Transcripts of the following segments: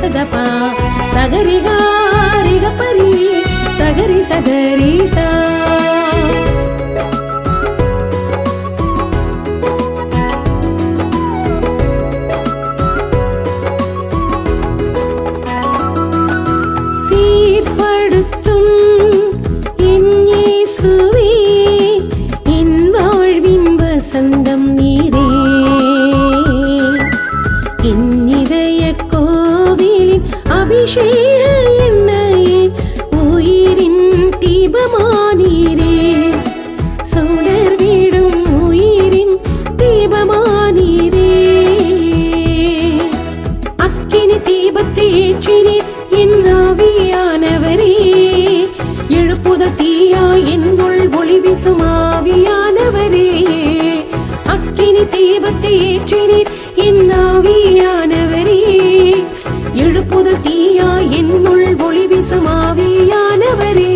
சதபா சகரிகா ரிகபரி சகரி சகரி சா. சீர்படுத்தும் என் இயேசுவே என் வாழ்வின் வசந்தம் நீரே. என் இதய கோவிலின் அபிஷேக எண்ணெயே உயிரின் தீபமானீரே. சுடர் வீடும் உயிரின் தீபமானீரே. அக்கினி தீபத்தை ஏற்றினீர் என் ஆவியானவரே. எழுப்புதல் தீயா என்னுள் ஒளி வீசும் ஆவியானவரே. அக்கினி தீபத்தை ஏற்றினீர் என் ஆவியானவரே. எழுப்புதல் தீயா என்னுள் ஒளி வீசும் ஆவியானவரே.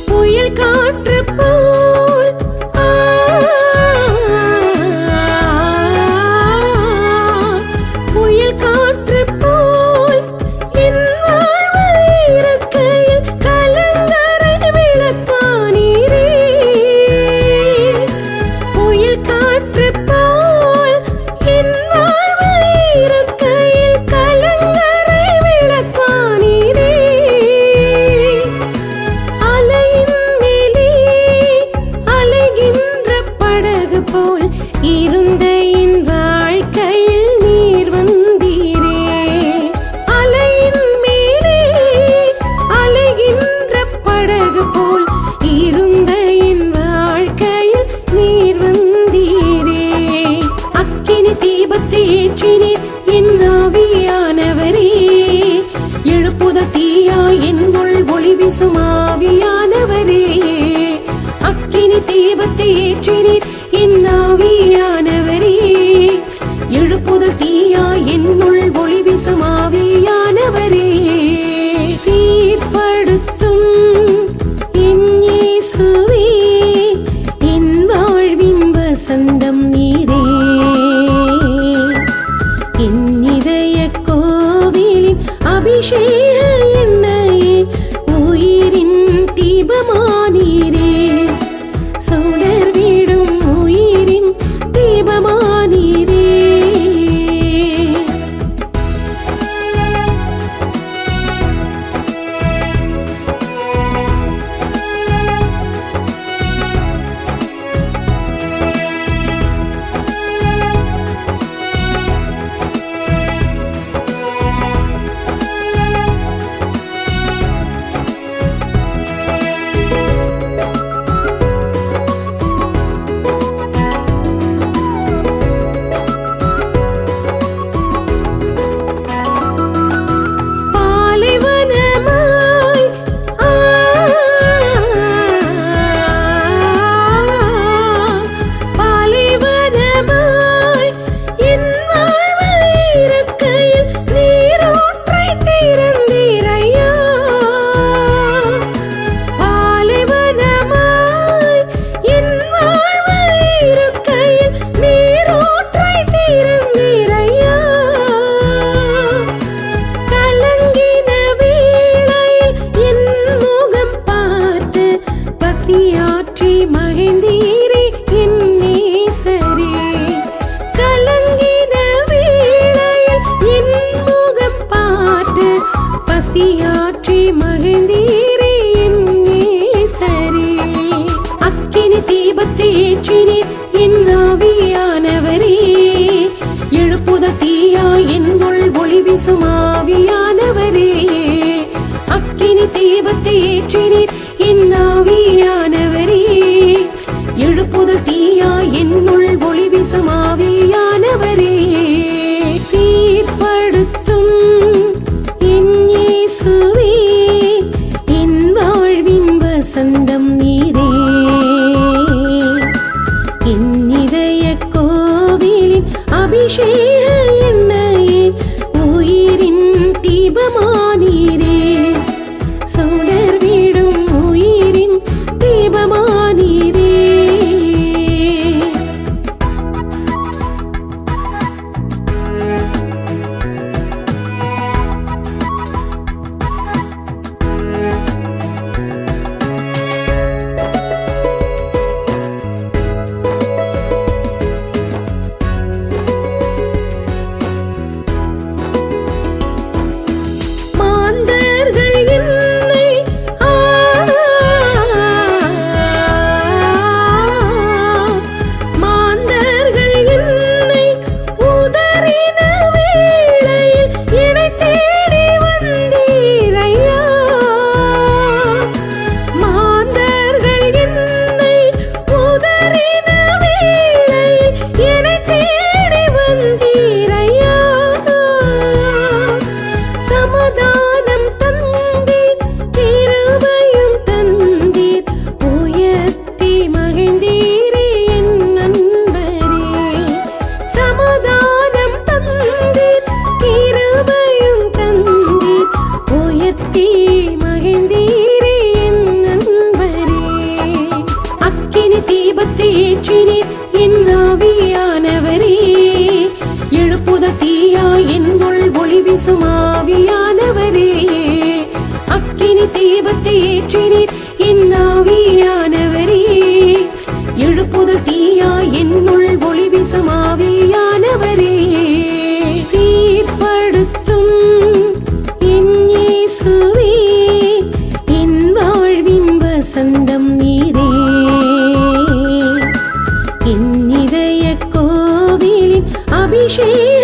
புயல் காற்று போல் புயல் காற்று போல் என் வாழ்வு இருக்கையில் கலங்கரை விளக்கானீரே. புயல் காற்று போல் என் வாழ்வு இருக்கையில் கலங்கரை விளக்கானீரே. போல் இருந்த என் வாழ்க்கையில் நீர் வந்தீரே. அலையின் மேலே அலைகின்ற படகு போல் இருந்த என் வாழ்க்கையில் நீர் வந்தீரே. அக்கினி தீபத்தை ஏற்றினீர் என் ஆவியானவரே. எழுப்புதல் தீயா என்னுள் ஒளி வீசும் ஆவியானவரே. அக்கினி தீபத்தை ஏற்றினீர் என் ஆவியானவரே. எழுப்புதல் தீயா என்னுள் ஒளி வீசும் ஆவியானவரே. சீர்படுத்தும் என் இயேசுவே என் வாழ்வின் வசந்தம் நீரே. என் இதய கோவிலின் அபிஷேக எண்ணெயே உயிரின் தீபமானீரே. சுடர் வீடும் உயிரின் தீபமானீரே. மகிழ்ந்தீரே என் நேசரே. கலங்கின வேளையில் என் முகம் பார்த்து பசியாற்றி மகிழ்ந்தீரே என் நேசரே. அக்கினி தீபத்தை ஏற்றினீர் என் ஆவியானவரே. எழுப்புதல் தீயா என்னுள் ஒளி வீசும் ஆவியானவரே. அக்கினி தீபத்தை ஏற்றினீர் என் ஆவியானவரே. எழுப்புதல் தீயா என்னுள் ஒளி வீசும் ஆவியானவரே. சீர்படுத்தும் என் இயேசுவே என் வாழ்வின் வசந்தம் நீரே. என் ஏற்றினீர் என் ஆவியானவரே. எழுப்புதல் தீயாய் என்னுள் ஒளி வீசும் ஆவியானவரே. சீர்படுத்தும் என் இயேசுவே, என் வாழ்வின் வசந்தம் நீரே. என் இதய கோவிலின் அபிஷேகம்